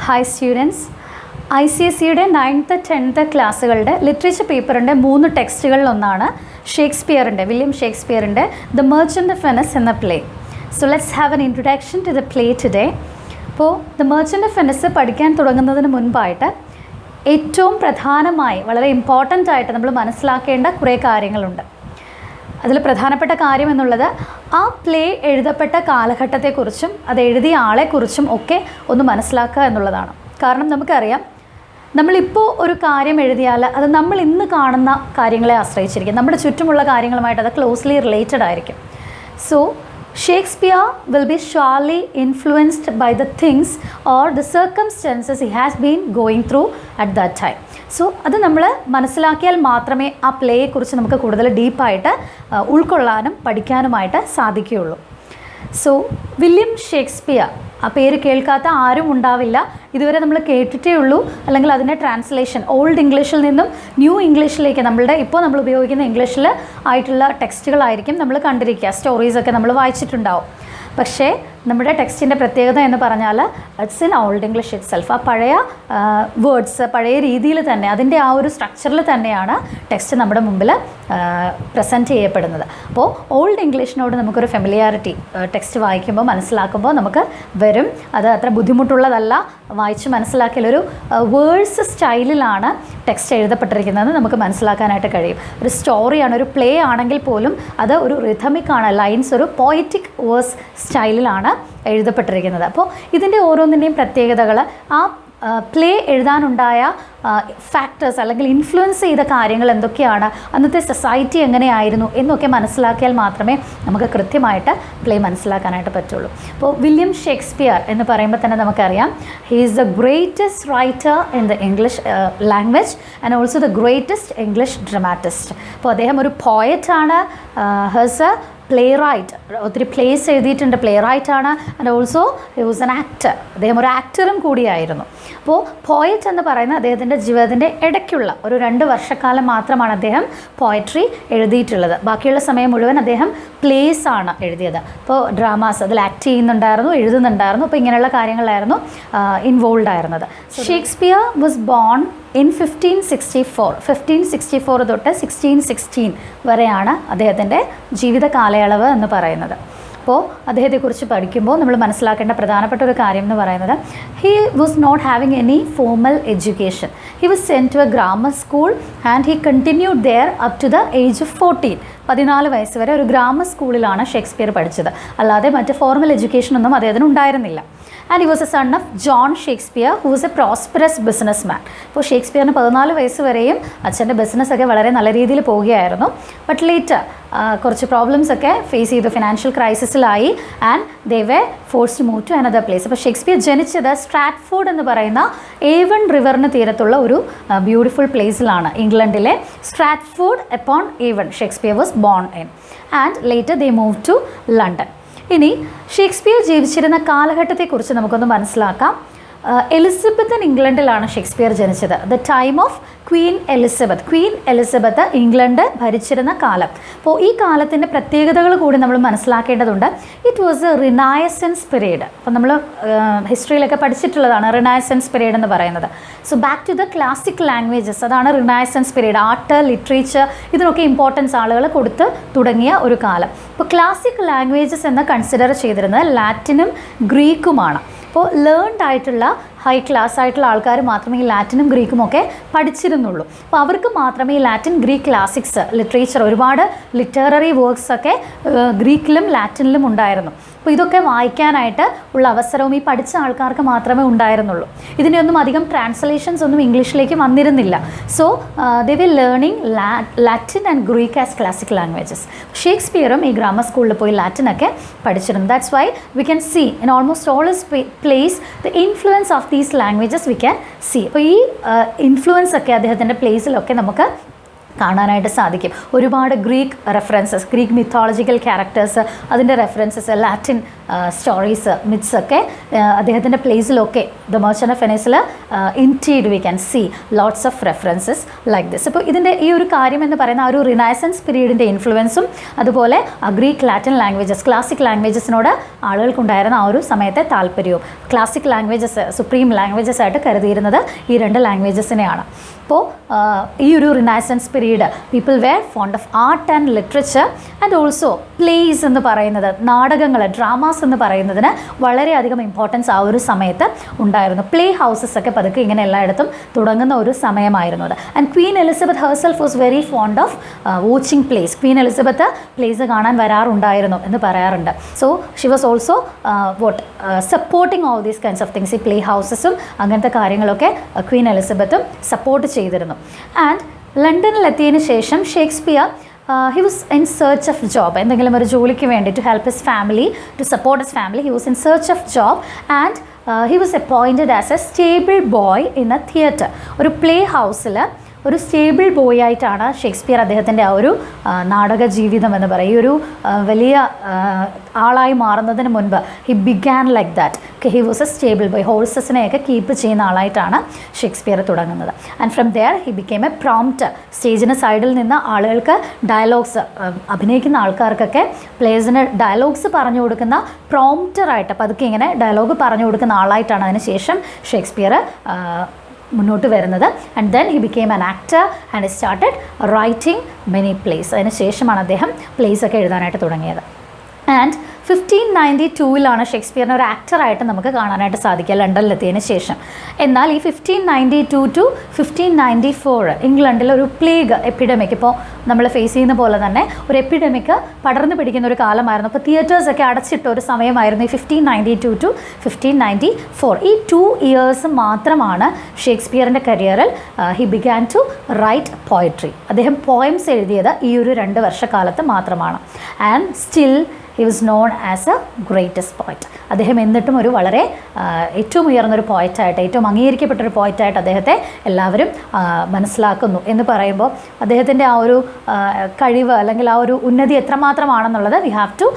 Hi students, ICSEയുടെ 9th 10th ക്ലാസ്സുകളുടെ literature പേപ്പറിൻ്റെ 3 ടെക്സ്റ്റുകളിലൊന്നാണ് വില്യം ഷേക്സ്പിയറിൻ്റെ ദ മെർച്ചൻ്റ് ഓഫ് വെനസ് എന്ന play. So let's have an introduction to the play today. അപ്പോൾ ദ മെർച്ചൻ്റ് ഓഫ് വെനസ് പഠിക്കാൻ തുടങ്ങുന്നതിന് മുൻപായിട്ട് ഏറ്റവും പ്രധാനമായി വളരെ ഇമ്പോർട്ടൻ്റ് ആയിട്ട് നമ്മൾ മനസ്സിലാക്കേണ്ട കുറേ കാര്യങ്ങളുണ്ട്. അതിൽ പ്രധാനപ്പെട്ട കാര്യം എന്നുള്ളത് ആ പ്ലേ എഴുതപ്പെട്ട കാലഘട്ടത്തെക്കുറിച്ചും അത് എഴുതിയ ആളെക്കുറിച്ചും ഒക്കെ ഒന്ന് മനസ്സിലാക്കുക എന്നുള്ളതാണ്. കാരണം നമുക്കറിയാം, നമ്മളിപ്പോൾ ഒരു കാര്യം എഴുതിയാൽ അത് നമ്മൾ ഇന്ന് കാണുന്ന കാര്യങ്ങളെ ആശ്രയിച്ചിരിക്കും, നമ്മുടെ ചുറ്റുമുള്ള കാര്യങ്ങളുമായിട്ട് അത് ക്ലോസ്ലി റിലേറ്റഡ് ആയിരിക്കും. So Shakespeare will be surely influenced by the things or the circumstances he has been going through at that time. So അത് നമ്മൾ മനസ്സിലാക്കിയാൽ മാത്രമേ ആ പ്ലേയെക്കുറിച്ച് നമുക്ക് കൂടുതൽ ഡീപ്പായിട്ട് ഉൾക്കൊള്ളാനും പഠിക്കാനുമായിട്ട് സാധിക്കുകയുള്ളൂ. സോ വില്യം ഷേക്സ്പിയർ, ആ പേര് കേൾക്കാത്ത ആരും ഉണ്ടാവില്ല. ഇതുവരെ നമ്മൾ കേട്ടിട്ടേ ഉള്ളൂ, അല്ലെങ്കിൽ അതിൻ്റെ ട്രാൻസ്ലേഷൻ ഓൾഡ് ഇംഗ്ലീഷിൽ നിന്നും ന്യൂ ഇംഗ്ലീഷിലേക്ക് ഇപ്പോൾ നമ്മൾ ഉപയോഗിക്കുന്ന ഇംഗ്ലീഷിൽ ആയിട്ടുള്ള ടെക്സ്റ്റുകളായിരിക്കും നമ്മൾ കണ്ടിരിക്കുക, സ്റ്റോറീസൊക്കെ നമ്മൾ വായിച്ചിട്ടുണ്ടാവും. പക്ഷേ നമ്മുടെ ടെക്സ്റ്റിൻ്റെ പ്രത്യേകത എന്ന് പറഞ്ഞാൽ it's in old English it self. ആ പഴയ വേർഡ്സ് പഴയ രീതിയിൽ തന്നെ അതിൻ്റെ ആ ഒരു സ്ട്രക്ചറിൽ തന്നെയാണ് ടെക്സ്റ്റ് നമ്മുടെ മുമ്പിൽ പ്രസൻറ്റ് ചെയ്യപ്പെടുന്നത്. അപ്പോൾ ഓൾഡ് ഇംഗ്ലീഷിനോട് നമുക്കൊരു ഫെമിലിയാരിറ്റി ടെക്സ്റ്റ് വായിക്കുമ്പോൾ മനസ്സിലാക്കുമ്പോൾ നമുക്ക് വരും. അത് അത്ര ബുദ്ധിമുട്ടുള്ളതല്ല, വായിച്ച് മനസ്സിലാക്കിയാലൊരു വേഴ്സ് സ്റ്റൈലിലാണ് ടെക്സ്റ്റ് എഴുതപ്പെട്ടിരിക്കുന്നത് നമുക്ക് മനസ്സിലാക്കാനായിട്ട് കഴിയും. ഒരു സ്റ്റോറിയാണ്, ഒരു പ്ലേ ആണെങ്കിൽ പോലും അത് ഒരു റിഥമിക്കാണ്, ലൈൻസ് ഒരു പോയറ്റിക് വേഴ്സ് സ്റ്റൈലിലാണ് എഴുതപ്പെട്ടിരിക്കുന്നത്. അപ്പോൾ ഇതിൻ്റെ ഓരോന്നിൻ്റെയും പ്രത്യേകതകൾ, ആ പ്ലേ എഴുതാനുണ്ടായ ഫാക്ടേഴ്സ് അല്ലെങ്കിൽ ഇൻഫ്ലുവൻസ് ചെയ്ത കാര്യങ്ങൾ എന്തൊക്കെയാണ്, അന്നത്തെ സൊസൈറ്റി എങ്ങനെയായിരുന്നു എന്നൊക്കെ മനസ്സിലാക്കിയാൽ മാത്രമേ നമുക്ക് കൃത്യമായിട്ട് പ്ലേ മനസ്സിലാക്കാനായിട്ട് പറ്റുള്ളൂ. അപ്പോൾ വില്യം ഷേക്സ്പിയർ എന്ന് പറയുമ്പോൾ തന്നെ നമുക്കറിയാം, he is the greatest writer in the English language and also the greatest English dramatist. അപ്പോൾ അദ്ദേഹം ഒരു പോയറ്റാണ്, ഹേഴ്സ് എ പ്ലേറൈറ്റ്, ഒത്തിരി പ്ലേസ് എഴുതിയിട്ടുണ്ട്, പ്ലേറൈറ്റാണ്. And also he was an actor, അദ്ദേഹം ഒരു ആക്ടറും കൂടിയായിരുന്നു. അപ്പോൾ പോയറ്റ് എന്ന് പറയുന്നത് അദ്ദേഹത്തിൻ്റെ ജീവിതത്തിൻ്റെ ഇടയ്ക്കുള്ള ഒരു 2 വർഷക്കാലം മാത്രമാണ് അദ്ദേഹം പോയട്രി എഴുതിയിട്ടുള്ളത്. ബാക്കിയുള്ള സമയം മുഴുവൻ അദ്ദേഹം പ്ലേസ് ആണ് എഴുതിയത്. അപ്പോൾ ഡ്രാമാസ് അതിൽ ആക്ട് ചെയ്യുന്നുണ്ടായിരുന്നു, എഴുതുന്നുണ്ടായിരുന്നു. അപ്പോൾ ഇങ്ങനെയുള്ള കാര്യങ്ങളായിരുന്നു ഇൻവോൾവ് ആയിരുന്നത്. ഷേക്സ്പിയർ വാസ് ബോൺ ഇൻ 1564 തൊട്ട് 1616 വരെയാണ് അദ്ദേഹത്തിൻ്റെ ജീവിത കാലയളവ് എന്ന് പറയുന്നത്. അപ്പോൾ അദ്ദേഹത്തെക്കുറിച്ച് പഠിക്കുമ്പോൾ നമ്മൾ മനസ്സിലാക്കേണ്ട പ്രധാനപ്പെട്ട ഒരു കാര്യം എന്ന് പറയുന്നത്, he was not having any formal education. He was sent to a grammar school and he continued there up to the age of 14 വയസ്സ് വരെ ഒരു ഗ്രാമർ സ്കൂളിലാണ് ഷേക്സ്പിയർ പഠിച്ചത്. അല്ലാതെ മറ്റ് ഫോർമൽ എഡ്യൂക്കേഷനൊന്നും അദ്ദേഹത്തിന് ഉണ്ടായിരുന്നില്ല. And he was a son of John Shakespeare who was A prosperous business man. അപ്പോൾ ഷേക്സ്പിയറിന് 14 വയസ്സ് വരെയും അച്ഛൻ്റെ ബിസിനസ്സൊക്കെ വളരെ നല്ല രീതിയിൽ പോവുകയായിരുന്നു. ബട്ട് ലേറ്റർ കുറച്ച് പ്രോബ്ലംസ് ഒക്കെ ഫേസ് ചെയ്തു, ഫിനാൻഷ്യൽ ക്രൈസിസിലായി, and they were forced move to another place. അപ്പോൾ ഷേക്സ്പിയർ ജനിച്ചത് സ്ട്രാറ്റ്ഫോർഡ് എന്ന് പറയുന്ന ഏവൺ റിവറിന് തീരത്തുള്ള ഒരു ബ്യൂട്ടിഫുൾ പ്ലേസിലാണ്, ഇംഗ്ലണ്ടിലെ Stratford upon Avon. Shakespeare was born in and later they move to London. ഇനി ഷേക്സ്പിയർ ജീവിച്ചിരുന്ന കാലഘട്ടത്തെക്കുറിച്ച് നമുക്കൊന്ന് മനസ്സിലാക്കാം. എലിസബത്തൻ ഇംഗ്ലണ്ടിലാണ് ഷേക്സ്പിയർ ജനിച്ചത്. The time of Queen Elizabeth England ഭരിച്ചിരുന്ന കാലം. അപ്പോൾ ഈ കാലത്തിൻ്റെ പ്രത്യേകതകൾ കൂടി നമ്മൾ മനസ്സിലാക്കേണ്ടതുണ്ട്. It was a renaissance period. അപ്പോൾ നമ്മൾ ഹിസ്റ്ററിയിലൊക്കെ പഠിച്ചിട്ടുള്ളതാണ് റിനയസൻസ് പീരീഡ് എന്ന് പറയുന്നത്. So back to the classic languages, അതാണ് റിനയസൻസ് പീരീഡ്. ആർട്ട്, ലിറ്ററേച്ചർ, ഇതിനൊക്കെ ഇമ്പോർട്ടൻസ് ആളുകൾ കൊടുത്ത് തുടങ്ങിയ ഒരു കാലം. ഇപ്പോൾ ക്ലാസിക് ലാംഗ്വേജസ് എന്ന് കൺസിഡർ ചെയ്തിരുന്നത് ലാറ്റിനും ഗ്രീക്കുമാണ്. അപ്പോൾ ലേൺഡ് ആയിട്ടുള്ള ഹൈ ക്ലാസ് ആയിട്ടുള്ള ആൾക്കാർ മാത്രമേ ഈ ലാറ്റിനും ഗ്രീക്കും ഒക്കെ പഠിച്ചിരുന്നുള്ളൂ. അപ്പോൾ അവർക്ക് മാത്രമേ ഈ ലാറ്റിൻ ഗ്രീക്ക് ക്ലാസിക്സ് ലിറ്ററേച്ചർ, ഒരുപാട് ലിറ്റററി വർക്ക്സ് ഒക്കെ ഗ്രീക്കിലും ലാറ്റിനിലും ഉണ്ടായിരുന്നു. അപ്പോൾ ഇതൊക്കെ വായിക്കാനായിട്ട് ഉള്ള അവസരവും ഈ പഠിച്ച ആൾക്കാർക്ക് മാത്രമേ ഉണ്ടായിരുന്നുള്ളൂ. ഇതിൻ്റെയൊന്നും അധികം ട്രാൻസ്ലേഷൻസ് ഒന്നും ഇംഗ്ലീഷിലേക്ക് വന്നിരുന്നില്ല. So they will learning Latin and Greek as classic languages. ഷേക്സ്പിയറും ഈ ഗ്രാമർ സ്കൂളിൽ പോയി ലാറ്റിനൊക്കെ പഠിച്ചിരുന്നു. That's why we can see in almost all his plays the influence of these languages we can see. അപ്പോൾ ഈ ഇൻഫ്ലുവൻസ് ഒക്കെ അദ്ദേഹത്തിൻ്റെ പ്ലേസിലൊക്കെ നമുക്ക് കാണാനായിട്ട് സാധിക്കും. ഒരുപാട് Greek references, Greek mythological characters, അതിൻ്റെ റെഫറൻസസ്, ലാറ്റിൻ സ്റ്റോറീസ് മിത്സ് ഒക്കെ അദ്ദേഹത്തിൻ്റെ പ്ലേസിലൊക്കെ ദ മെർച്ചൻ്റ് ഓഫ് വെനീസിൽ indeed we can see lots of references like this. അപ്പോൾ ഇതിൻ്റെ ഈ ഒരു കാര്യം എന്ന് പറയുന്ന ആ ഒരു റിനൈസൻസ് പീരീഡിൻ്റെ ഇൻഫ്ലുവൻസും അതുപോലെ ഗ്രീക്ക് ലാറ്റിൻ ലാംഗ്വേജസ് ക്ലാസിക് ലാംഗ്വേജസിനോട് ആളുകൾക്കുണ്ടായിരുന്ന ആ ഒരു സമയത്തെ താല്പര്യവും ക്ലാസിക് ലാംഗ്വേജസ് സുപ്രീം ലാംഗ്വേജസ് ആയിട്ട് കരുതിയിരുന്നത് ഈ രണ്ട് ലാംഗ്വേജസിനെയാണ്. അപ്പോൾ ഈ ഒരു renaissance period people were fond of art and literature and also plays എന്ന് പറയുന്നത് നാടകങ്ങൾ ഡ്രാമാസ് എന്ന് പറയുന്നതിന് വളരെയധികം ഇമ്പോർട്ടൻസ് ആ ഒരു സമയത്ത് ഉണ്ടായിരുന്നു. പ്ലേ ഹൗസസ് ഒക്കെ പതുക്കെ ഇങ്ങനെ എല്ലായിടത്തും തുടങ്ങുന്ന ഒരു സമയമായിരുന്നു അത്. And Queen Elizabeth herself was very fond of watching place. Queen Elizabeth place കാണാൻ വരാറുണ്ടായിരുന്നു എന്ന് പറയാറുണ്ട്. So she was also supporting all these kinds of things. ഈ പ്ലേ ഹൗസസും അങ്ങനത്തെ കാര്യങ്ങളൊക്കെ ക്വീൻ എലിസബത്തും സപ്പോർട്ട് ചെയ്തിരുന്നു. ആൻഡ് ലണ്ടനിലെത്തിയതിന് ശേഷം Shakespeare he was in search of job. എന്തെങ്കിലും ഒരു ജോലിക്ക് വേണ്ടി to help his family, to support his family, he was in search of job and he was appointed as a stable boy in a theatre. ഒരു play ഹൗസിൽ ഒരു stable boy ആയിട്ടാണ് Shakespeare അദ്ദേഹത്തിൻ്റെ ആ ഒരു നാടക ജീവിതം എന്ന് പറയും. ഈ ഒരു വലിയ ആളായി മാറുന്നതിന് മുൻപ് he began like that. He was a stable boy. ഹോഴ്സസിനെയൊക്കെ കീപ്പ് ചെയ്യുന്ന ആളായിട്ടാണ് ഷേക്സ്പിയർ തുടങ്ങുന്നത്. And from there he became a prompter. സ്റ്റേജിന് സൈഡിൽ നിന്ന് ആളുകൾക്ക് ഡയലോഗ്സ് അഭിനയിക്കുന്ന ആൾക്കാർക്കൊക്കെ പ്ലേസിന് ഡയലോഗ്സ് പറഞ്ഞു കൊടുക്കുന്ന പ്രോംപ്റ്ററായിട്ട് പതുക്കെ ഇങ്ങനെ ഡയലോഗ് പറഞ്ഞു കൊടുക്കുന്ന ആളായിട്ടാണ് അതിന് ശേഷം ഷേക്സ്പിയർ മുന്നോട്ട് വരുന്നത്. And then he became an actor and he started writing many place. അതിന് ശേഷമാണ് അദ്ദേഹം പ്ലേസ് ഒക്കെ എഴുതാനായിട്ട് തുടങ്ങിയത്. ആൻഡ് 1592 ഷേക്സ്പിയറിനെ ഒരു ആക്ടറായിട്ട് നമുക്ക് കാണാനായിട്ട് സാധിക്കുക ലണ്ടനിലെത്തിയതിന് ശേഷം. എന്നാൽ ഈ 1592 to 1594 ഇംഗ്ലണ്ടിൽ ഒരു പ്ലേഗ് എപ്പിഡമിക്, ഇപ്പോൾ നമ്മൾ ഫേസ് ചെയ്യുന്ന പോലെ തന്നെ ഒരു എപ്പിഡമിക് പടർന്നു പിടിക്കുന്ന ഒരു കാലമായിരുന്നു. അപ്പോൾ തിയേറ്റേഴ്സൊക്കെ അടച്ചിട്ട ഒരു സമയമായിരുന്നു ഈ 1592 to 1594. ഈ 2 years മാത്രമാണ് ഷേക്സ്പിയറിൻ്റെ കരിയറിൽ he began to write poetry. അദ്ദേഹം പോയംസ് എഴുതിയത് ഈ ഒരു 2 വർഷക്കാലത്ത് മാത്രമാണ്. And still he was known as a greatest poet. അദ്ദേഹം എന്നിട്ടും ഒരു വളരെ ഏറ്റവും ഉയർന്നൊരു പോയറ്റായിട്ട്, ഏറ്റവും അംഗീകരിക്കപ്പെട്ടൊരു പോയറ്റായിട്ട് അദ്ദേഹത്തെ എല്ലാവരും മനസ്സിലാക്കുന്നു എന്ന് പറയുമ്പോൾ അദ്ദേഹത്തിൻ്റെ ആ ഒരു കഴിവ് അല്ലെങ്കിൽ ആ ഒരു ഉന്നതി എത്രമാത്രമാണെന്നുള്ളത് we have to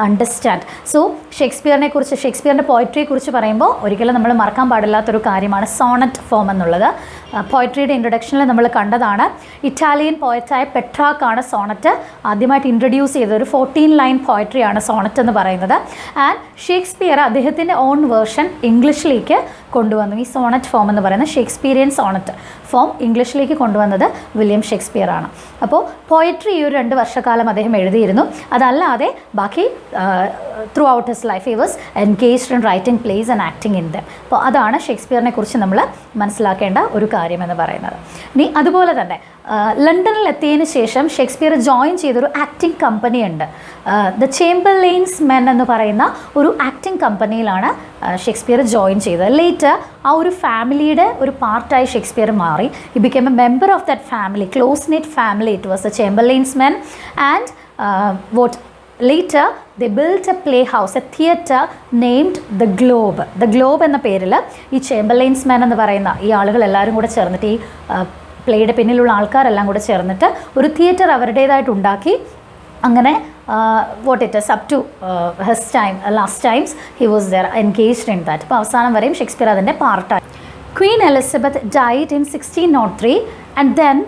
understand. So ഷേക്സ്പിയറിൻ്റെ പോയട്രിയെക്കുറിച്ച് പറയുമ്പോൾ ഒരിക്കലും നമ്മൾ മറക്കാൻ പാടില്ലാത്തൊരു കാര്യമാണ് സോണറ്റ് ഫോം എന്നുള്ളത്. പോയട്രിയുടെ ഇൻട്രൊഡക്ഷനിൽ നമ്മൾ കണ്ടതാണ്. ഇറ്റാലിയൻ പോയറ്റായ പെട്രാക്കാണ് സോണറ്റ് ആദ്യമായിട്ട് ഇൻട്രൊഡ്യൂസ് ചെയ്തത്. ഒരു 14 line പോയട്രിയാണ് സോണറ്റ് എന്ന് പറയുന്നത്. ആൻഡ് ഷേക്സ്പിയർ അദ്ദേഹത്തിൻ്റെ ഓൺ വേർഷൻ ഇംഗ്ലീഷിലേക്ക് കൊണ്ടുവന്നു. ഈ സോണറ്റ് ഫോം എന്ന് പറയുന്ന ഷേക്സ്പിയറിയൻ സോണറ്റ് ഫോം ഇംഗ്ലീഷിലേക്ക് കൊണ്ടുവന്നത് വില്യം ഷേക്സ്പിയർ ആണ്. അപ്പോൾ പോയട്രി ഈ ഒരു 2 വർഷക്കാലം അദ്ദേഹം എഴുതിയിരുന്നു. അതല്ലാതെ ബാക്കി through out his life he was engaged in writing place and acting in them. അപ്പോൾ അതാണ് ഷേക്സ്പിയറിനെ കുറിച്ച് നമ്മൾ മനസ്സിലാക്കേണ്ട ഒരു കാര്യമെന്ന് പറയുന്നത്. ഇനി അതുപോലെ തന്നെ ലണ്ടനിൽ എത്തിയതിന് ശേഷം ഷേക്സ്പിയർ ജോയിൻ ചെയ്തൊരു ആക്ടിംഗ് കമ്പനി ഉണ്ട്. ദ ചേംബർലെയിൻസ് മെൻ എന്ന് പറയുന്ന ഒരു ആക്ടിംഗ് കമ്പനിയിലാണ് ഷേക്സ്പിയർ ജോയിൻ ചെയ്തത്. ലേറ്റർ ആ ഒരു ഫാമിലിയുടെ ഒരു പാർട്ടായി ഷേക്സ്പിയർ മാറി. He became a member of that family, close knit family. It was the Chamberlain's Men and what later they built a playhouse, a theatre named the Globe. The Globe എന്ന പേരിൽ ഈ Chamberlain's Men എന്ന് പറയുന്ന ഈ ആളുകൾ എല്ലാവരും കൂടെ ചേർന്നിട്ട്, ഈ പ്ലേയുടെ പിന്നിലുള്ള ആൾക്കാരെല്ലാം കൂടെ ചേർന്നിട്ട് ഒരു തിയേറ്റർ അവരുടേതായിട്ട് ഉണ്ടാക്കി. അങ്ങനെ what it is up to his time, last times he was there engaged in that. അപ്പോൾ അവസാനം വരെയും ഷേക്സ്പിയർ അതിൻ്റെ പാർട്ടായി. Queen Elizabeth died in 1603 and then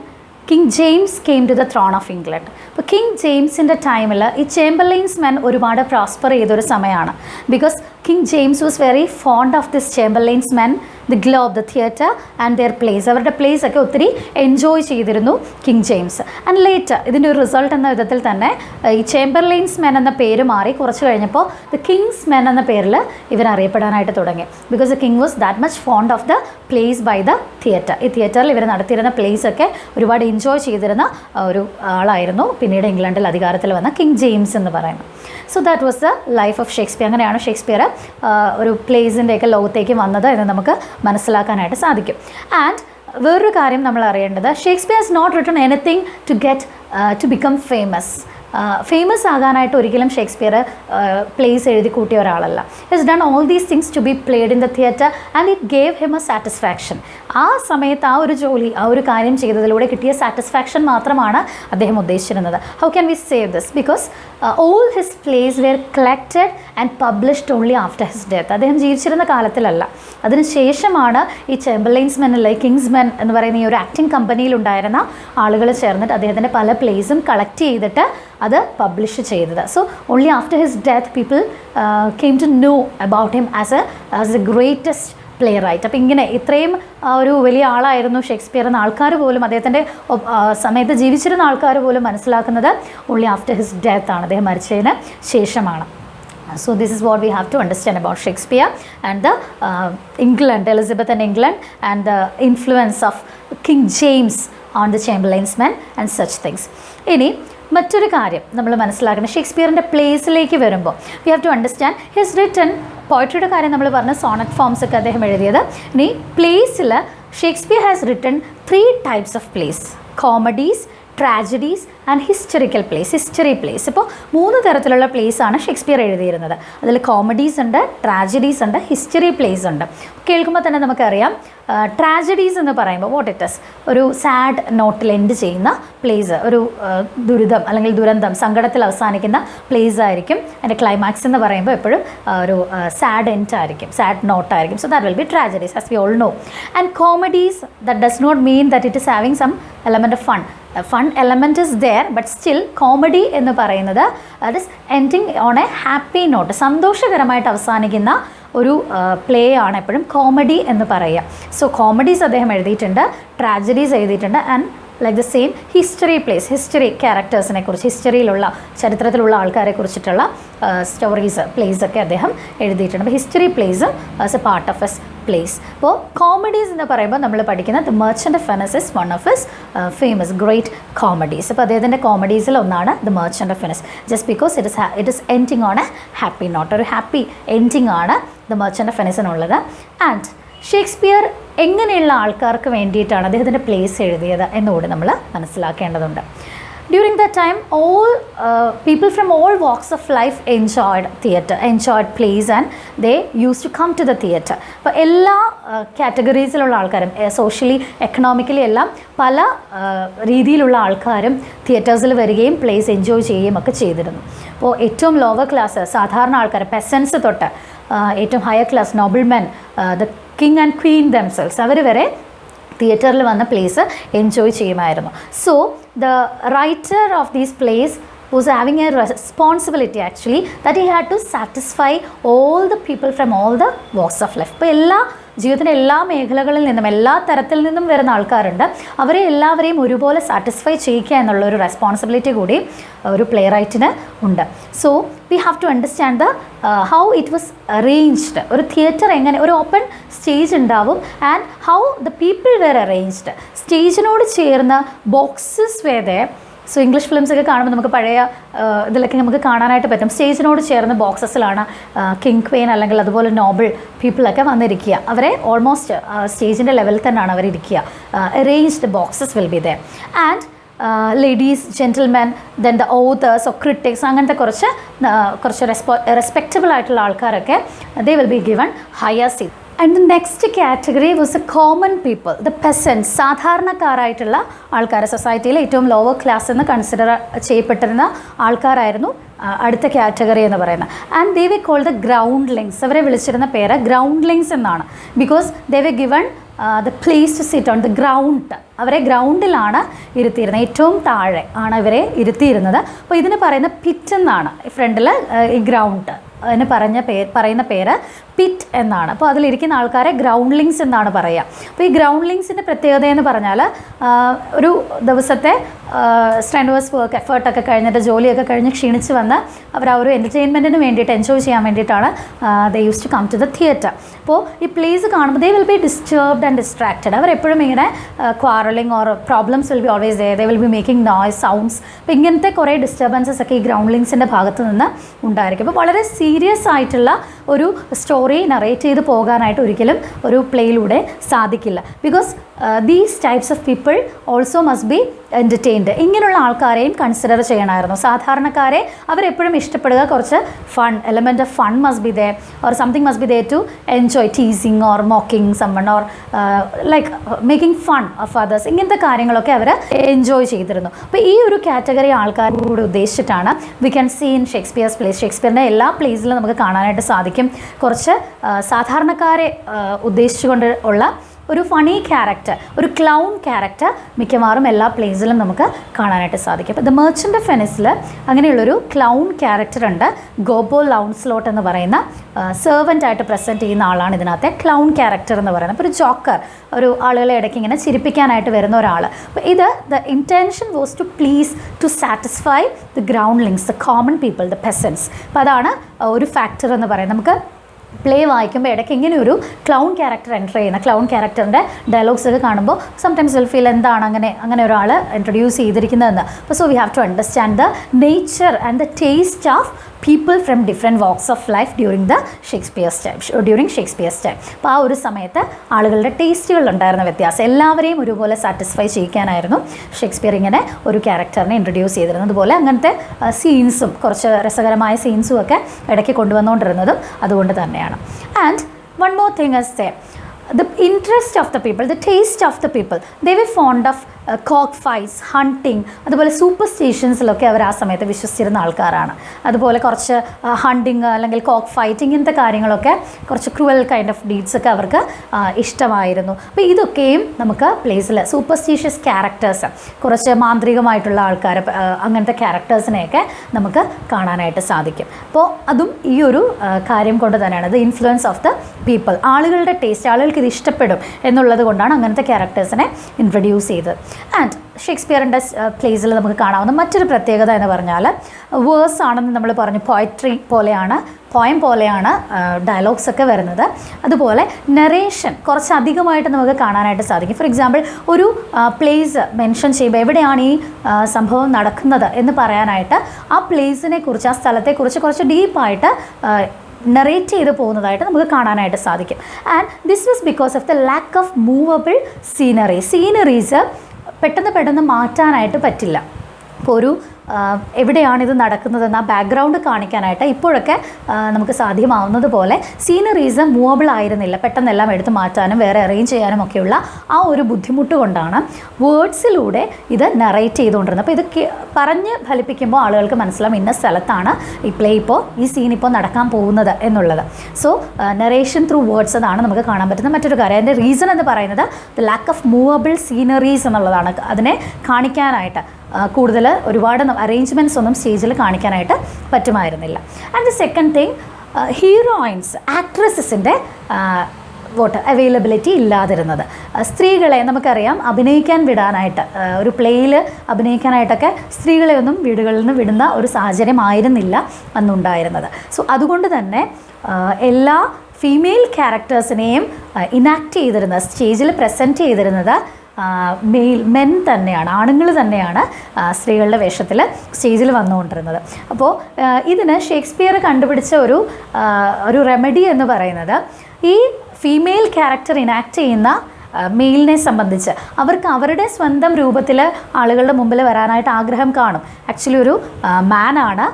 king James came to the throne of England. അപ്പോൾ king ജെയിംസിൻ്റെ ടൈമിൽ ഈ Chamberlain's Men ഒരുപാട് പ്രോസ്പർ ചെയ്തൊരു സമയമാണ്. Because king James was very fond of this Chamberlain's Men, the Globe, the theatre and their plays. അവരുടെ plays ഒക്കെ ഒത്തിരി എൻജോയ് ചെയ്തിരുന്നു കിങ് ജെയിംസ്. ആൻഡ് ലേറ്റർ ഇതിൻ്റെ ഒരു റിസൾട്ട് എന്ന വിധത്തിൽ തന്നെ ഈ ചേംബർലെയിൻസ് മെൻ എന്ന പേര് മാറി കുറച്ച് കഴിഞ്ഞപ്പോൾ ദ കിങ്സ് മെൻ എന്ന പേരിൽ ഇവരറിയപ്പെടാനായിട്ട് തുടങ്ങി. Because the king was that much fond of the plays by the theatre. ഈ തിയേറ്ററിൽ ഇവർ നടത്തിയിരുന്ന പ്ലേസൊക്കെ ഒരുപാട് എൻജോയ് ചെയ്തിരുന്ന ഒരു ആളായിരുന്നു പിന്നീട് ഇംഗ്ലണ്ടിൽ അധികാരത്തിൽ വന്ന കിങ് ജെയിംസ് എന്ന് പറയുന്നത്. So that was the life of Shakespeare. അങ്ങനെയാണ് ഷേക്സ്പിയർ ഒരു പ്ലേസിൻ്റെയൊക്കെ ലോകത്തേക്ക് വന്നത് എന്ന് നമുക്ക് മനസ്സിലാക്കാനായിട്ട് സാധിക്കും. ആൻഡ് വേറൊരു കാര്യം നമ്മൾ അറിയേണ്ടത്, Shakespeare has not written anything to get to become famous. Famous ആകാനായിട്ട് ഒരിക്കലും ഷേക്സ്പിയർ പ്ലേസ് എഴുതി കൂട്ടിയ ഒരാളല്ല. His done all these things to be played in the theatre and it gave him a satisfaction. ആ സമയത്ത് ആ ഒരു ജോലി, ആ ഒരു കാര്യം ചെയ്തതിലൂടെ കിട്ടിയ സാറ്റിസ്ഫാക്ഷൻ മാത്രമാണ് അദ്ദേഹം ഉദ്ദേശിച്ചിരുന്നത്. How can we say this? Because all his plays were collected and published only after his death. അദ്ദേഹം ജീവിച്ചിരുന്ന കാലത്തിലല്ല, അതിനുശേഷമാണ് ഈ ചേംബർലൈൻസ് മെൻ അല്ലെങ്കിൽ കിങ്സ് മെൻ എന്ന് പറയുന്ന ഈ ഒരു ആക്ടിംഗ് കമ്പനിയിലുണ്ടായിരുന്ന ആളുകൾ ചേർന്നിട്ട് അദ്ദേഹത്തിൻ്റെ പല പ്ലേസും കളക്ട് ചെയ്തിട്ട് അത് പബ്ലിഷ് ചെയ്തത്. So only after his death people came to know about him as a greatest playwright. അപ്പോൾ ഇങ്ങനെ ഇത്രയും ഒരു വലിയ ആളായിരുന്നു ഷേക്സ്പിയർ എന്ന ആൾക്കാർ പോലും, അദ്ദേഹത്തിൻ്റെ സമയത്ത് ജീവിച്ചിരുന്ന ആൾക്കാർ പോലും മനസ്സിലാക്കുന്നത് ഓൺലി ആഫ്റ്റർ ഹിസ് ഡെത്ത് ആണ്, അദ്ദേഹം മരിച്ചതിന് ശേഷമാണ്. So this is what we have to understand about Shakespeare and the England, Elizabeth and England, and the influence of King James on the Chamberlain's men and such things. ഇനി മറ്റൊരു കാര്യം നമ്മൾ മനസ്സിലാക്കണം, ഷേക്സ്പിയറിൻ്റെ പ്ലേസിലേക്ക് വരുമ്പോൾ we have to understand his written പോയട്രിയുടെ കാര്യം നമ്മൾ പറഞ്ഞ സോണറ്റ് ഫോംസ് ഒക്കെ അദ്ദേഹം എഴുതിയത്. ഇനി പ്ലേസിൽ Shakespeare has written 3 types of plays: comedies, tragedies and historical place, history place. ഇപ്പോൾ 3 തരത്തിലുള്ള പ്ലേസാണ് ഷേക്സ്പിയർ എഴുതിയിരുന്നത്. അതിൽ കോമഡീസ് ഉണ്ട്, ട്രാജഡീസ് ഉണ്ട്, ഹിസ്റ്ററി പ്ലേസ് ഉണ്ട്. കേൾക്കുമ്പോൾ തന്നെ നമുക്കറിയാം ട്രാജഡീസ് എന്ന് പറയുമ്പോൾ വാട്ട് ഇറ്റ് ഇസ്, ഒരു സാഡ് നോട്ടിൽ എൻഡ് ചെയ്യുന്ന പ്ലേസ്, ഒരു ദുരിതം അല്ലെങ്കിൽ ദുരന്തം, സങ്കടത്തിൽ അവസാനിക്കുന്ന പ്ലേസ് ആയിരിക്കും. അതിൻ്റെ ക്ലൈമാക്സ് എന്ന് പറയുമ്പോൾ എപ്പോഴും ഒരു സാഡ് എൻഡ് ആയിരിക്കും, സാഡ് നോട്ടായിരിക്കും. So that will be tragedies as we all know. And comedies, that does not mean that it is having some element of fun. Fun element is there, but still comedy എന്ന് പറയുന്നത് that is ending on a happy note, സന്തോഷകരമായിട്ട് അവസാനിക്കുന്ന ഒരു play ആണ് എപ്പോഴും comedy എന്ന് പറയുക. So comedies അദ്ദേഹം എഴുതിയിട്ടുണ്ട്, ട്രാജഡീസ് എഴുതിയിട്ടുണ്ട്, and like the same history plays, history ക്യാരക്ടേഴ്സിനെ കുറിച്ച്, ഹിസ്റ്ററിയിലുള്ള ചരിത്രത്തിലുള്ള ആൾക്കാരെ കുറിച്ചിട്ടുള്ള സ്റ്റോറീസ്, പ്ലേസൊക്കെ അദ്ദേഹം എഴുതിയിട്ടുണ്ട്. അപ്പോൾ ഹിസ്റ്ററി പ്ലേസും as a part of his plays. അപ്പോൾ കോമഡീസ് എന്ന് പറയുമ്പോൾ നമ്മൾ പഠിക്കുന്ന the merchant of Venice is one of his famous great comedies. അപ്പോൾ അദ്ദേഹത്തിൻ്റെ കോമഡീസിൽ ഒന്നാണ് the merchant of Venice. Just because it is ending on a happy note, ഒരു ഹാപ്പി എൻഡിങ് ആണ് ദ മെർച്ചൻ്റ് ഓഫ് വെനസിനുള്ളത്. ആൻഡ് ഷേക്സ്പിയർ എങ്ങനെയുള്ള ആൾക്കാർക്ക് വേണ്ടിയിട്ടാണ് അദ്ദേഹത്തിൻ്റെ പ്ലേസ് എഴുതിയത് എന്നുകൂടി നമ്മൾ മനസ്സിലാക്കേണ്ടതുണ്ട്. During that time, all people from all walks of life enjoyed theatre, enjoyed plays, and they used to come to the theatre. അപ്പോൾ എല്ലാ കാറ്റഗറീസിലുള്ള ആൾക്കാരും, സോഷ്യലി എക്കണോമിക്കലി എല്ലാം പല രീതിയിലുള്ള ആൾക്കാരും തിയേറ്റേഴ്സിൽ വരികയും പ്ലേസ് എൻജോയ് ചെയ്യുകയും ഒക്കെ ചെയ്തിരുന്നു. അപ്പോൾ ഏറ്റവും ലോവർ ക്ലാസ്, സാധാരണ ആൾക്കാർ, പെസൻസ് തൊട്ട് ഏറ്റവും higher class, noblemen, the king and queen damsels, അവർ വരെ തിയേറ്ററിൽ വന്ന പ്ലേസ് എൻജോയ് ചെയ്യുമായിരുന്നു. So the writer of these plays was having a responsibility actually that he had to satisfy all the people from all the walks of life. ഇപ്പോൾ എല്ലാ ജീവിതത്തിൻ്റെ എല്ലാ മേഖലകളിൽ നിന്നും, എല്ലാ തരത്തിൽ നിന്നും വരുന്ന ആൾക്കാരുണ്ട്. അവരെ എല്ലാവരെയും ഒരുപോലെ സാറ്റിസ്ഫൈ ചെയ്യിക്കുക എന്നുള്ള ഒരു റെസ്പോൺസിബിലിറ്റി കൂടി ഒരു പ്ലേ റൈറ്റിന് ഉണ്ട്. So we have to understand the how it was arranged. ഒരു തിയേറ്റർ എങ്ങനെ, ഒരു ഓപ്പൺ സ്റ്റേജ് ഉണ്ടാവും, and how the people were arranged. സ്റ്റേജിനോട് ചേർന്ന് ബോക്സസ് വേറെ. സോ ഇംഗ്ലീഷ് ഫിലിംസൊക്കെ കാണുമ്പോൾ നമുക്ക് പഴയ ഇതിലൊക്കെ നമുക്ക് കാണാനായിട്ട് പറ്റും, സ്റ്റേജിനോട് ചേർന്ന് ബോക്സസിലാണ് കിങ് ക്വീൻ അല്ലെങ്കിൽ അതുപോലെ നോബിൾ പീപ്പിളൊക്കെ വന്നിരിക്കുക. അവരെ ഓൾമോസ്റ്റ് സ്റ്റേജിൻ്റെ ലെവലിൽ തന്നെയാണ് അവരിയ്ക്കുക. Arranged boxes will be there. And ladies, gentlemen, then the authors or critics, അങ്ങനത്തെ കുറച്ച് റെസ്പെക്റ്റബിൾ ആയിട്ടുള്ള ആൾക്കാരൊക്കെ they will be given higher seat. And the next category was a common people, the peasants, സാധാരണക്കാരായിട്ടുള്ള ആൾക്കാർ. സൊസൈറ്റിയിൽ ഏറ്റവും ലോവർ ക്ലാസ് എന്ന് consider ചെയ്യപ്പെട്ടിരുന്ന ആൾക്കാരായിരുന്നു അടുത്ത കാറ്റഗറി എന്ന് പറയുന്നത്. And they we call the groundlings. അവരെ വിളിച്ചിരുന്ന പേര് ഗ്രൗണ്ട്ലിങ്സ് എന്നാണ്. Because they we given the place to sit on the ground. അവരെ ഗ്രൗണ്ടിലാണ് ഇരുത്തിയിരുന്നത്, ഏറ്റവും താഴെ ആണ് ഇവരെ ഇരുത്തിയിരുന്നത്. അപ്പോൾ ഇതിന് പറയുന്ന പിറ്റ് എന്നാണ്. ഫ്രണ്ടിൽ ഈ ഗ്രൗണ്ട് അതിന് പറയുന്ന പേര് പിറ്റ് എന്നാണ്. അപ്പോൾ അതിലിരിക്കുന്ന ആൾക്കാരെ ഗ്രൗണ്ട്ലിങ്സ് എന്നാണ് പറയുക. അപ്പോൾ ഈ ഗ്രൗണ്ട്ലിങ്സിൻ്റെ പ്രത്യേകത എന്ന് പറഞ്ഞാൽ ഒരു ദിവസത്തെ സ്ട്രെനുവസ് വർക്ക് എഫേർട്ടൊക്കെ കഴിഞ്ഞിട്ട്, ജോലിയൊക്കെ കഴിഞ്ഞ് ക്ഷീണിച്ച് വന്ന് അവർ ആ ഒരു എൻ്റർടൈൻമെൻറ്റിന് വേണ്ടിയിട്ട്, എൻജോയ് ചെയ്യാൻ വേണ്ടിയിട്ടാണ് they use to come to the theatre. അപ്പോൾ ഈ പ്ലേസ് കാണുമ്പോൾ they will be disturbed and distracted. അവരെപ്പോഴും ഇങ്ങനെ quarrelling or problems will be always they will be making noise, sounds. അപ്പോൾ ഇങ്ങനത്തെ കുറേ ഡിസ്റ്റർബൻസസ് ഒക്കെ ഈ ഗ്രൗണ്ട്ലിങ്സിൻ്റെ ഭാഗത്ത് നിന്ന് ഉണ്ടായിരിക്കും. അപ്പോൾ വളരെ സീരിയസ് ആയിട്ടുള്ള ഒരു സ്റ്റോറി നറേറ്റ് ചെയ്ത് പോകാനായിട്ട് ഒരിക്കലും ഒരു പ്ലേയിലൂടെ സാധിക്കില്ല. Because these types of people also must be entertained. ഇങ്ങനെയുള്ള ആൾക്കാരെയും കൺസിഡർ ചെയ്യണമായിരുന്നു. സാധാരണക്കാരെ അവരെപ്പോഴും ഇഷ്ടപ്പെടുക കുറച്ച് fun, element of fun must be there, or something must be there to enjoy, teasing or mocking someone, or like making fun of others. ഇങ്ങനത്തെ കാര്യങ്ങളൊക്കെ അവർ enjoy ചെയ്തിരുന്നു. അപ്പോൾ ഈ ഒരു കാറ്റഗറി ആൾക്കാരോട് ഉദ്ദേശിച്ചിട്ടാണ് we can see in Shakespeare's plays. ഷേക്സ്പിയറിൻ്റെ എല്ലാ പ്ലേസിലും നമുക്ക് കാണാനായിട്ട് സാധിക്കും കുറച്ച് സാധാരണക്കാരെ ഉദ്ദേശിച്ചുകൊണ്ട് ഉള്ള ഒരു ഫണി ക്യാരക്ടർ, ഒരു ക്ലൗൺ ക്യാരക്ടർ മിക്കവാറും എല്ലാ പ്ലേസിലും നമുക്ക് കാണാനായിട്ട് സാധിക്കും. അപ്പോൾ ദ മെർച്ചൻ്റ് ഓഫ് വെനിസിൽ അങ്ങനെയുള്ളൊരു ക്ലൗൺ ക്യാരക്ടർ ഉണ്ട്. ഗോബോ ലൗൺസ്ലോട്ട് എന്ന് പറയുന്ന സെർവൻ്റായിട്ട് പ്രസൻറ്റ് ചെയ്യുന്ന ആളാണ് ഇതിനകത്തെ ക്ലൗൺ ക്യാരക്ടർ എന്ന് പറയുന്നത്. അപ്പോൾ ഒരു ജോക്കർ, ഒരു ആളുകളെ ഇടയ്ക്ക് ഇങ്ങനെ ചിരിപ്പിക്കാനായിട്ട് വരുന്ന ഒരാൾ. അപ്പോൾ ഇത് the intention was to please, to satisfy the groundlings, the common people, the peasants. അപ്പോൾ അതാണ് ഒരു ഫാക്ടർ എന്ന് പറയുന്നത്. നമുക്ക് പ്ലേ വായിക്കുമ്പോൾ ഇടയ്ക്ക് ഇങ്ങനെ ഒരു ക്ലൗൺ ക്യാരക്ടർ എൻ്റർ ചെയ്യുന്ന, ക്ലൗൺ ക്യാരക്ടറിൻ്റെ ഡയലോഗ്സ് ഒക്കെ കാണുമ്പോൾ സംടൈംസ് വിൽ ഫീൽ എന്താണ് അങ്ങനെ ഒരാൾ ഇൻട്രൊഡ്യൂസ് ചെയ്തിരിക്കുന്നതെന്ന്. അപ്പോൾ so we have to understand the nature and the taste of people from different walks of life during Shakespeare's time. അപ്പോൾ ആ ഒരു സമയത്ത് ആളുകളുടെ ടേസ്റ്റുകളുണ്ടായിരുന്ന വ്യത്യാസം എല്ലാവരെയും ഒരുപോലെ സാറ്റിസ്ഫൈ ചെയ്യിക്കാനായിരുന്നു ഷേക്സ്പിയർ ഇങ്ങനെ ഒരു ക്യാരക്ടറിനെ ഇൻട്രൊഡ്യൂസ് ചെയ്തിരുന്നത്. അതുപോലെ അങ്ങനത്തെ സീൻസും കുറച്ച് രസകരമായ സീൻസും ഒക്കെ ഇടയ്ക്ക് കൊണ്ടുവന്നുകൊണ്ടിരുന്നതും അതുകൊണ്ട് തന്നെയാണ്. And one more thing is there, the interest of the people, the taste of the people, they were fond of cock fights, hunting, അതുപോലെ സൂപ്പർസ്റ്റിഷൻസിലൊക്കെ അവർ ആ സമയത്ത് വിശ്വസിച്ചിരുന്ന ആൾക്കാരാണ്. അതുപോലെ കുറച്ച് ഹണ്ടിങ് അല്ലെങ്കിൽ കോക്ക് ഫൈറ്റ് ഇങ്ങനത്തെ കാര്യങ്ങളൊക്കെ, കുറച്ച് ക്രൂവൽ കൈൻഡ് ഓഫ് ഡീഡ്സൊക്കെ അവർക്ക് ഇഷ്ടമായിരുന്നു. അപ്പോൾ ഇതൊക്കെയും നമുക്ക് പ്ലേസിൽ സൂപ്പർസ്റ്റിഷ്യസ് ക്യാരക്ടേഴ്സ്, കുറച്ച് മാന്ത്രികമായിട്ടുള്ള ആൾക്കാർ, അങ്ങനത്തെ ക്യാരക്ടേഴ്സിനെയൊക്കെ നമുക്ക് കാണാനായിട്ട് സാധിക്കും. അപ്പോൾ അതും ഈ ഒരു കാര്യം കൊണ്ട് തന്നെയാണ്, the influence of the people, ആളുകളുടെ ടേസ്റ്റ്, ആളുകൾക്ക് ഇത് ഇഷ്ടപ്പെടും എന്നുള്ളത് കൊണ്ടാണ് അങ്ങനത്തെ ക്യാരക്ടേഴ്സിനെ ഇൻട്രൊഡ്യൂസ് ചെയ്തത്. ആൻഡ് ഷേക്സ്പിയറിൻ്റെ പ്ലേസിൽ നമുക്ക് കാണാവുന്ന മറ്റൊരു പ്രത്യേകത എന്ന് പറഞ്ഞാൽ വേഴ്സ് ആണെന്ന് നമ്മൾ പറഞ്ഞു, പോയട്രി പോലെയാണ്, പോയം പോലെയാണ് ഡയലോഗ്സ് ഒക്കെ വരുന്നത്. അതുപോലെ നറേഷൻ കുറച്ച് അധികമായിട്ട് നമുക്ക് കാണാനായിട്ട് സാധിക്കും. ഫോർ എക്സാമ്പിൾ ഒരു പ്ലേസ് മെൻഷൻ ചെയ്യുമ്പോൾ എവിടെയാണ് ഈ സംഭവം നടക്കുന്നത് എന്ന് പറയാനായിട്ട് ആ പ്ലേസിനെ കുറിച്ച്, ആ സ്ഥലത്തെക്കുറിച്ച് കുറച്ച് ഡീപ്പായിട്ട് നറേറ്റ് ചെയ്ത് പോകുന്നതായിട്ട് നമുക്ക് കാണാനായിട്ട് സാധിക്കും. And this was because of the lack of movable sceneries പെട്ടെന്ന് മാറ്റാനായിട്ട് പറ്റില്ല. ഇപ്പോൾ ഒരു എവിടെയാണിത് നടക്കുന്നതെന്ന് ആ ബാക്ക്ഗ്രൗണ്ട് കാണിക്കാനായിട്ട് ഇപ്പോഴൊക്കെ നമുക്ക് സാധ്യമാവുന്നത് പോലെ സീനറീസ് മൂവബിൾ ആയിരുന്നില്ല. പെട്ടെന്നെല്ലാം എടുത്ത് മാറ്റാനും വേറെ അറേഞ്ച് ചെയ്യാനും ഒക്കെയുള്ള ആ ഒരു ബുദ്ധിമുട്ട് കൊണ്ടാണ് വേർഡ്സിലൂടെ ഇത് നറേറ്റ് ചെയ്തുകൊണ്ടിരുന്നത്. അപ്പോൾ ഇത് പറഞ്ഞ് ഫലിപ്പിക്കുമ്പോൾ ആളുകൾക്ക് മനസ്സിലാവും ഇന്ന സ്ഥലത്താണ് ഈ പ്ലേ ഇപ്പോൾ, ഈ സീൻ ഇപ്പോൾ നടക്കാൻ പോകുന്നത് എന്നുള്ളത്. സോ നറേഷൻ ത്രൂ വേർഡ്സ്, അതാണ് നമുക്ക് കാണാൻ പറ്റുന്ന മറ്റൊരു കാര്യം. അതിൻ്റെ റീസൺ എന്ന് പറയുന്നത് the lack of movable sceneries എന്നുള്ളതാണ്. അതിനെ കാണിക്കാനായിട്ട് കൂടുതൽ ഒരുപാട് അറേഞ്ച്മെൻറ്റ്സ് ഒന്നും സ്റ്റേജിൽ കാണിക്കാനായിട്ട് പറ്റുമായിരുന്നില്ല. And the second thing, heroines, ആക്ട്രസസിൻ്റെ അവൈലബിലിറ്റി ഇല്ലാതിരുന്നത്. സ്ത്രീകളെ നമുക്കറിയാം അഭിനയിക്കാൻ വിടാനായിട്ട്, ഒരു പ്ലേയിൽ അഭിനയിക്കാനായിട്ടൊക്കെ സ്ത്രീകളെ ഒന്നും വീടുകളിൽ നിന്ന് വിടുന്ന ഒരു സാഹചര്യം ആയിരുന്നില്ല അന്നുണ്ടായിരുന്നത്. സോ അതുകൊണ്ട് തന്നെ എല്ലാ ഫീമെയിൽ ക്യാരക്ടേഴ്സിനെയും ഇനാക്ട് ചെയ്തിരുന്നത്, സ്റ്റേജിൽ പ്രസൻറ്റ് ചെയ്തിരുന്നത് മെൻ തന്നെയാണ്, ആണുങ്ങൾ തന്നെയാണ് സ്ത്രീകളുടെ വേഷത്തിൽ സ്റ്റേജിൽ വന്നുകൊണ്ടിരുന്നത്. അപ്പോൾ ഇതിന് ഷേക്സ്പിയർ കണ്ടുപിടിച്ച ഒരു റെമഡി എന്ന് പറയുന്നത്, ഈ ഫീമെയിൽ ക്യാരക്ടർ ഇനാക്ട് ചെയ്യുന്ന മെയിലിനെ സംബന്ധിച്ച് അവർക്ക് അവരുടെ സ്വന്തം രൂപത്തിൽ ആളുകളുടെ മുമ്പിൽ വരാനായിട്ട് ആഗ്രഹം കാണും. ആക്ച്വലി ഒരു മാനാണ്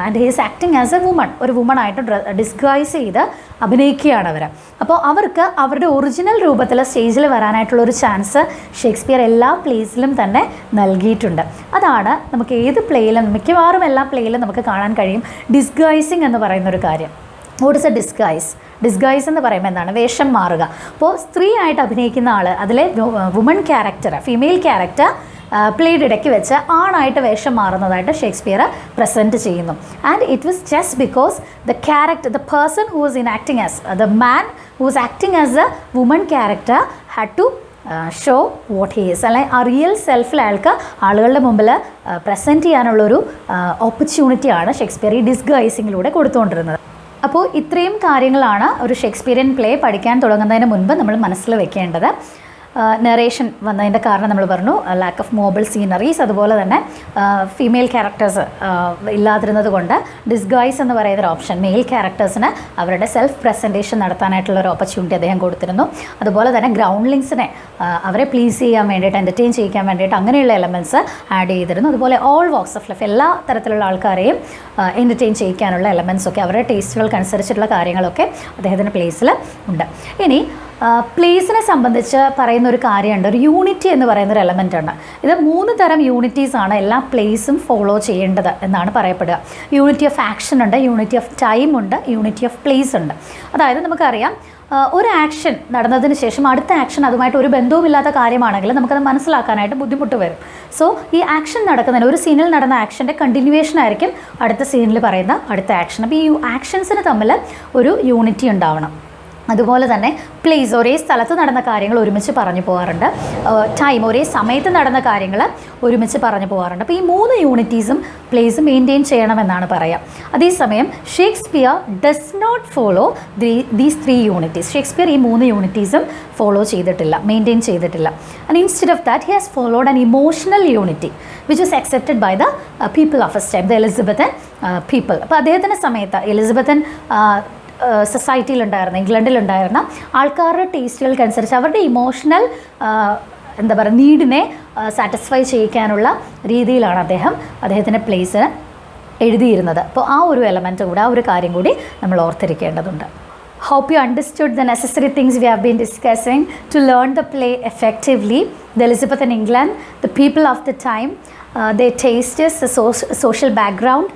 and he's acting as a woman, ഒരു വുമണായിട്ട് ഡിസ്ഗൈസ് ചെയ്ത് അഭിനയിക്കുകയാണ് അവർ. അപ്പോൾ അവർക്ക് അവരുടെ ഒറിജിനൽ രൂപത്തിൽ സ്റ്റേജിൽ വരാനായിട്ടുള്ളൊരു ചാൻസ് ഷേക്സ്പിയർ എല്ലാ പ്ലേസിലും തന്നെ നൽകിയിട്ടുണ്ട്. അതാണ് നമുക്ക് ഏത് പ്ലേയിലും, മിക്കവാറും എല്ലാ പ്ലേയിലും നമുക്ക് കാണാൻ കഴിയും ഡിസ്ഗൈസിങ് എന്ന് പറയുന്നൊരു കാര്യം. വാട്ട് ഇസ് എ ഡിസ്ഗൈസ് എന്ന് പറയുമ്പോൾ എന്താണ്? വേഷം മാറുക. അപ്പോൾ സ്ത്രീ ആയിട്ട് അഭിനയിക്കുന്ന ആൾ, അതിലെ വുമൺ ക്യാരക്ടർ, ഫീമെയിൽ ക്യാരക്ടർ പ്ലേയുടെ ഇടയ്ക്ക് വെച്ച് ആണായിട്ട് വേഷം മാറുന്നതായിട്ട് ഷേക്സ്പിയർ പ്രസൻറ്റ് ചെയ്യുന്നു. And it was just because the person who was enacting as the man who was acting as a woman character had to show what he is, അല്ലെങ്കിൽ ആ real സെൽഫിൽ അയാൾക്ക് ആളുകളുടെ മുമ്പിൽ പ്രസൻറ്റ് ചെയ്യാനുള്ളൊരു ഓപ്പർച്യൂണിറ്റിയാണ് ഷേക്സ്പിയർ ഈ ഡിസ്ഗൈസിങ്ങിലൂടെ കൊടുത്തുകൊണ്ടിരുന്നത്. അപ്പോൾ ഇത്രയും കാര്യങ്ങളാണ് ഒരു ഷേക്സ്പിയറിയൻ പ്ലേ പഠിക്കാൻ തുടങ്ങുന്നതിന് മുൻപ് നമ്മൾ മനസ്സിൽ വെക്കേണ്ടത്. നറേഷൻ വന്നതിൻ്റെ കാരണം നമ്മൾ പറഞ്ഞു ലാക്ക് ഓഫ് മൊബൈൽ സീനറീസ്, അതുപോലെ തന്നെ ഫീമെയിൽ ക്യാരക്ടേഴ്സ് ഇല്ലാതിരുന്നത് കൊണ്ട് ഡിസ്ഗൈസ് എന്ന് പറയുന്നൊരു ഓപ്ഷൻ മെയിൽ ക്യാരക്ടേഴ്സിന് അവരുടെ സെൽഫ് പ്രസൻറ്റേഷൻ നടത്താനായിട്ടുള്ള ഒരു ഓപ്പർച്യൂണിറ്റി അദ്ദേഹം കൊടുത്തിരുന്നു. അതുപോലെ തന്നെ ഗ്രൗണ്ട്ലിങ്സിനെ അവരെ പ്ലീസ് ചെയ്യാൻ വേണ്ടിയിട്ട്, എൻ്റർടൈൻ ചെയ്യിക്കാൻ വേണ്ടിയിട്ട് അങ്ങനെയുള്ള എലമെൻറ്റ്സ് ആഡ് ചെയ്തിരുന്നു. അതുപോലെ ഓൾ വാക്സ് ഓഫ് ലൈഫ്, എല്ലാ തരത്തിലുള്ള ആൾക്കാരെയും എൻ്റർടൈൻ ചെയ്യിക്കാനുള്ള എലമെൻറ്റ്സ് ഒക്കെ അവരുടെ ടേസ്റ്റുകൾക്കനുസരിച്ചിട്ടുള്ള കാര്യങ്ങളൊക്കെ അദ്ദേഹത്തിൻ്റെ പ്ലേസിൽ ഉണ്ട്. ഇനി പ്ലേസിനെ സംബന്ധിച്ച് പറയുന്ന ഒരു കാര്യമുണ്ട്, ഒരു യൂണിറ്റി എന്ന് പറയുന്നൊരു എലമെൻ്റ് ഉണ്ട്. ഇത് 3 തരം യൂണിറ്റീസാണ് എല്ലാ പ്ലേസും ഫോളോ ചെയ്യേണ്ടത് എന്നാണ് പറയപ്പെടുക. യൂണിറ്റി ഓഫ് ആക്ഷൻ ഉണ്ട്, യൂണിറ്റി ഓഫ് ടൈം ഉണ്ട്, യൂണിറ്റി ഓഫ് പ്ലേസ് ഉണ്ട്. അതായത് നമുക്കറിയാം ഒരു ആക്ഷൻ നടന്നതിന് ശേഷം അടുത്ത ആക്ഷൻ അതുമായിട്ട് ഒരു ബന്ധവുമില്ലാത്ത കാര്യമാണെങ്കിൽ നമുക്കത് മനസ്സിലാക്കാനായിട്ട് ബുദ്ധിമുട്ട് വരും. സോ ഈ ആക്ഷൻ നടക്കുന്നതിന് ഒരു സീനിൽ നടന്ന ആക്ഷൻ്റെ കണ്ടിന്യൂവേഷൻ ആയിരിക്കും അടുത്ത സീനിൽ പറയുന്ന അടുത്ത ആക്ഷൻ. അപ്പോൾ ഈ ആക്ഷൻസിന് തമ്മിൽ ഒരു യൂണിറ്റി ഉണ്ടാവണം. അതുപോലെ തന്നെ പ്ലേസ്, ഒരേ സ്ഥലത്ത് നടന്ന കാര്യങ്ങൾ ഒരുമിച്ച് പറഞ്ഞു പോകാറുണ്ട്. ടൈം, ഒരേ സമയത്ത് നടന്ന കാര്യങ്ങൾ ഒരുമിച്ച് പറഞ്ഞു പോകാറുണ്ട്. അപ്പോൾ ഈ 3 യൂണിറ്റീസും പ്ലേസ് മെയിൻറ്റെയിൻ ചെയ്യണമെന്നാണ് പറയുക. അതേസമയം Shakespeare does not follow these 3 unities. Shakespeare ഈ 3 യൂണിറ്റീസും ഫോളോ ചെയ്തിട്ടില്ല, മെയിൻറ്റെയിൻ ചെയ്തിട്ടില്ല. And instead of that he has followed an emotional unity which was accepted by the people of his time, the Elizabethan people. അപ്പോൾ അദ്ദേഹത്തിൻ്റെ സമയത്ത് Elizabethan സൊസൈറ്റിയിലുണ്ടായിരുന്ന, ഇംഗ്ലണ്ടിലുണ്ടായിരുന്ന ആൾക്കാരുടെ ടേസ്റ്റുകൾക്കനുസരിച്ച് അവരുടെ emotional എന്താ പറയുക നീഡിനെ സാറ്റിസ്ഫൈ ചെയ്യിക്കാനുള്ള രീതിയിലാണ് അദ്ദേഹത്തിൻ്റെ പ്ലേസ് എഴുതിയിരുന്നത്. അപ്പോൾ ആ ഒരു എലമെൻറ്റ് കൂടെ, ആ ഒരു കാര്യം കൂടി നമ്മൾ ഓർത്തിരിക്കേണ്ടതുണ്ട്. Hope you understood the necessary things we have been discussing to learn the play effectively. The Elizabethan England, the people of the time, their tastes, the social background,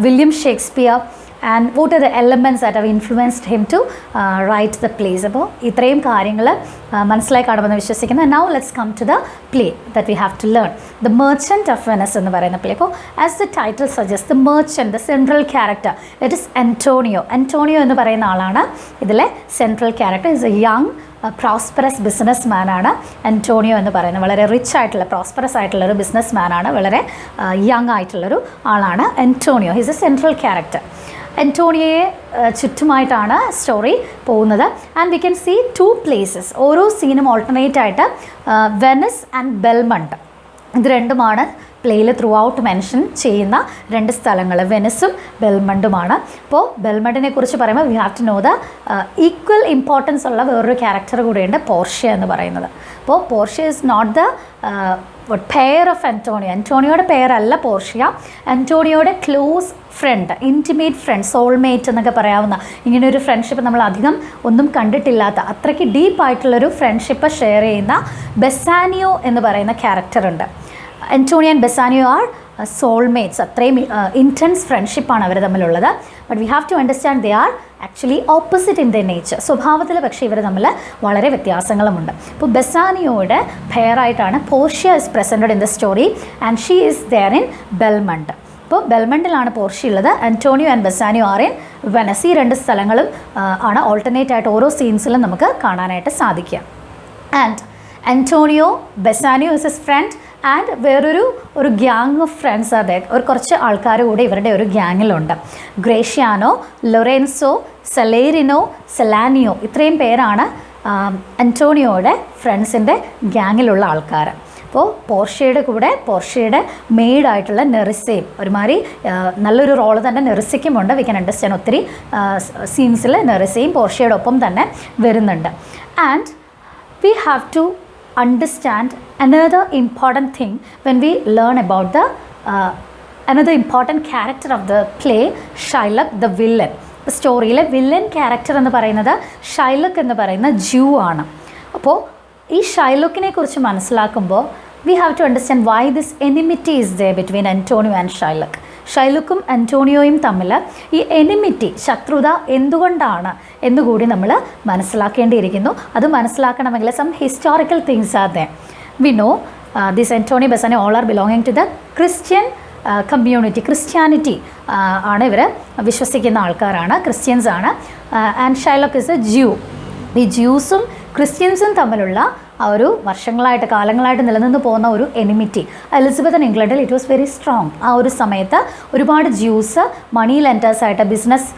William Shakespeare, and what are the elements that have influenced him to write the plays. അപ്പോൾ ഇത്രയും കാര്യങ്ങൾ മനസ്സിലായി കാണുമെന്ന് വിശ്വസിക്കുന്നു. Now let's come to the play that we have to learn. The Merchant of Venice എന്ന് പറയുന്ന play. അപ്പോൾ as the title suggests, the merchant, the central character, it is Antonio. Antonio എന്ന് പറയുന്ന ആളാണ് ഇതിലെ central character. is a young prosperous business മാനാണ് Antonio എന്ന് പറയുന്നത്. വളരെ റിച്ച് ആയിട്ടുള്ള, പ്രോസ്പെറസ് ആയിട്ടുള്ളൊരു ബിസിനസ് മാനാണ്, വളരെ യങ് ആയിട്ടുള്ളൊരു ആളാണ് Antonio. His a central character. അന്റോണിയോയെ ചുറ്റുമായിട്ടാണ് സ്റ്റോറി പോകുന്നത്. And we can see 2 places. ഓരോ സീനും ഓൾട്ടർനേറ്റ് ആയിട്ട് വെനസ് ആൻഡ് ബെൽമണ്ട്, ഇത് രണ്ടുമാണ് പ്ലേയിൽ ത്രൂ ഔട്ട് മെൻഷൻ ചെയ്യുന്ന 2 സ്ഥലങ്ങൾ, വെനസും ബെൽമണ്ടുമാണ്. അപ്പോൾ ബെൽമണ്ടിനെ കുറിച്ച് പറയുമ്പോൾ we have to know the equal importance ഉള്ള വേറൊരു ക്യാരക്ടർ കൂടിയുണ്ട്, പോർഷ്യ എന്ന് പറയുന്നത്. അപ്പോൾ Portia is not the pair of Antonio. അന്റോണിയോയുടെ പെയറല്ല പോർഷ്യ, അന്റോണിയോയുടെ close friend, intimate friend, soulmate എന്നൊക്കെ പറയാവുന്ന ഇങ്ങനെയൊരു ഫ്രണ്ട്ഷിപ്പ് നമ്മൾ അധികം ഒന്നും കണ്ടിട്ടില്ലാത്ത അത്രയ്ക്ക് ഡീപ്പായിട്ടുള്ളൊരു ഫ്രണ്ട്ഷിപ്പ് ഷെയർ ചെയ്യുന്ന ബെസാനിയോ എന്ന് പറയുന്ന ക്യാരക്ടറുണ്ട്. Antonio and Bassanio are soulmates. അത്രയും ഇൻറ്റൻസ് ഫ്രണ്ട്ഷിപ്പാണ് അവർ തമ്മിലുള്ളത്. But we have to understand they are actually opposite in the nature. സ്വഭാവത്തിൽ പക്ഷേ ഇവർ തമ്മിൽ വളരെ വ്യത്യാസങ്ങളുമുണ്ട്. ഇപ്പോൾ ബെസാനിയോയുടെ പെയറായിട്ടാണ് Portia is presented in the story and she is there in Belmont. അപ്പോൾ ബെൽമണ്ടിലാണ് പോർഷ്യ ഉള്ളത്. Antonio and Bassanio are in Venice. ഈ 2 സ്ഥലങ്ങളും ആണ് ഓൾട്ടർനേറ്റ് ആയിട്ട് ഓരോ സീൻസിലും നമുക്ക് കാണാനായിട്ട് സാധിക്കുക. And Antonio, Bassanio is his friend and വേറൊരു ഗ്യാങ് ഓഫ് ഫ്രണ്ട്സ് അതെ, കുറച്ച് ആൾക്കാർ കൂടെ ഇവരുടെ ഒരു ഗ്യാങ്ങിലുണ്ട്. ഗ്രേഷ്യാനോ, ലൊറൻസോ, സെലേരിനോ, സെലാനിയോ, ഇത്രയും പേരാണ് അന്റോണിയോയുടെ ഫ്രണ്ട്സിൻ്റെ ഗ്യാങ്ങിലുള്ള ആൾക്കാർ. അപ്പോൾ പോർഷ്യയുടെ കൂടെ പോർഷ്യയുടെ മെയ്ഡായിട്ടുള്ള നെറിസയും ഒരുമാതിരി നല്ലൊരു റോള് തന്നെ നെറിസയ്ക്കുമുണ്ട്. വി ക്യാൻ അണ്ടർസ്റ്റാൻഡ് ഒത്തിരി സീൻസിൽ നെറിസയും പോർഷ്യയുടെ ഒപ്പം തന്നെ വരുന്നുണ്ട്. And we have to understand another important thing when we learn about the another important character of the play, Shylock the villain. സ്റ്റോറിയിലെ വില്ലൻ ക്യാരക്ടർ എന്ന് പറയുന്നത് ഷൈലക്ക് എന്ന് പറയുന്ന ജൂ ആണ്. അപ്പോൾ ഈ ഷൈലോക്കിനെ കുറിച്ച് മനസ്സിലാക്കുമ്പോൾ we have to understand why this enmity is there between Antonio and Shylock. ഷൈലോക്കും അന്റോണിയോയും തമ്മിൽ ഈ എനിമിറ്റി, ശത്രുത എന്തുകൊണ്ടാണ് എന്നുകൂടി നമ്മൾ മനസ്സിലാക്കേണ്ടിയിരിക്കുന്നു. അത് മനസ്സിലാക്കണമെങ്കിൽ some historical things are there. We know this Antonio, Bassanio all are belonging to the Christian community. Christianity ആണ് ഇവർ വിശ്വസിക്കുന്ന ആൾക്കാരാണ്, ക്രിസ്ത്യൻസ് ആണ്. And Shylock is a Jew. ഈ ജ്യൂസും ക്രിസ്ത്യൻസും തമ്മിലുള്ള ആ ഒരു വർഷങ്ങളായിട്ട് കാലങ്ങളായിട്ട് നിലനിന്ന് പോകുന്ന ഒരു എനിമിറ്റി എലിസബത്തൻ ഇംഗ്ലണ്ടിൽ ഇറ്റ് വാസ് വെരി സ്ട്രോങ്. ആ ഒരു സമയത്ത് ഒരുപാട് ജ്യൂസ് മണി ലെൻഡേഴ്സായിട്ട് ബിസിനസ്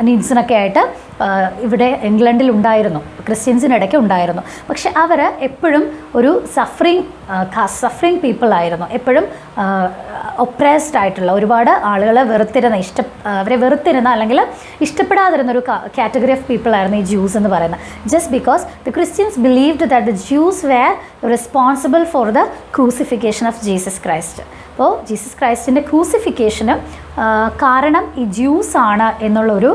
നീഡ്സിനൊക്കെ ആയിട്ട് ഇവിടെ ഇംഗ്ലണ്ടിൽ ഉണ്ടായിരുന്നു, ക്രിസ്ത്യൻസിനിടയ്ക്ക് ഉണ്ടായിരുന്നു. പക്ഷെ അവർ എപ്പോഴും ഒരു സഫറിങ് പീപ്പിളായിരുന്നു, എപ്പോഴും ഒപ്രസ്ഡ് ആയിട്ടുള്ള ഒരുപാട് ആളുകളെ അവരെ വെറുത്തിരുന്ന അല്ലെങ്കിൽ ഇഷ്ടപ്പെടാതിരുന്ന ഒരു കാറ്റഗറി ഓഫ് പീപ്പിൾ ആയിരുന്നു ഈ ജ്യൂസ് എന്ന് പറയുന്നത്. Just because the Christians believed that the Jews were responsible for the crucifixion of Jesus Christ. അപ്പോൾ ജീസസ് ക്രൈസ്റ്റിൻ്റെ ക്രൂസിഫിക്കേഷന് കാരണം ഈ ജ്യൂസ് ആണ് എന്നുള്ളൊരു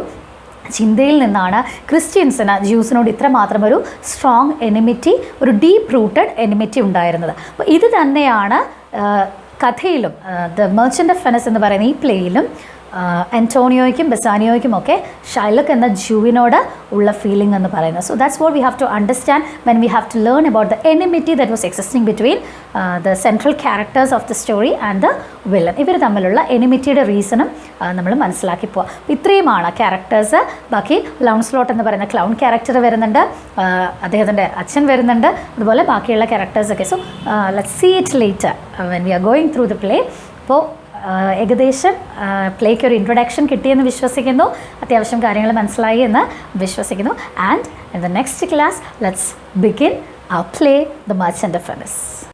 ചിന്തയിൽ നിന്നാണ് ക്രിസ്ത്യൻസിന് ജ്യൂസിനോട് ഇത്രമാത്രം ഒരു സ്ട്രോങ് എനിമിറ്റി, ഒരു ഡീപ്പ് റൂട്ടഡ് എനിമിറ്റി ഉണ്ടായിരുന്നത്. അപ്പോൾ ഇത് തന്നെയാണ് കഥയിലും ദ മെർച്ചൻ്റ് ഓഫ് വെനസ് എന്ന് പറയുന്ന ഈ പ്ലേയിലും ആൻറ്റോണിയോയ്ക്കും ബെസാനിയോയ്ക്കും ഒക്കെ ഷൈലക് എന്ന ജൂവിനോട് ഉള്ള ഫീലിംഗ് എന്ന് പറയുന്നത്. So that's what we have to understand when we have to learn about the enmity that was existing between the central characters of the story and the villain. ഇവർ തമ്മിലുള്ള എനിമിറ്റിയുടെ റീസണും നമ്മൾ മനസ്സിലാക്കി പോവാം. ഇത്രയുമാണ് ക്യാരക്ടേഴ്സ്. ബാക്കി ലൗൺസ്ലോട്ട് എന്ന് പറയുന്ന ക്ലൗൺ ക്യാരക്ടർ വരുന്നുണ്ട്, അദ്ദേഹത്തിൻ്റെ അച്ഛൻ വരുന്നുണ്ട്, അതുപോലെ ബാക്കിയുള്ള ക്യാരക്ടേഴ്സൊക്കെ. So let's see it later when we are going through the play. അപ്പോൾ ഏകദേശം പ്ലേക്ക് ഒരു ഇൻട്രൊഡക്ഷൻ കിട്ടിയെന്ന് വിശ്വസിക്കുന്നു, അത്യാവശ്യം കാര്യങ്ങൾ മനസ്സിലായി എന്ന് വിശ്വസിക്കുന്നു. And in the next class let's begin our play the merchant of venous.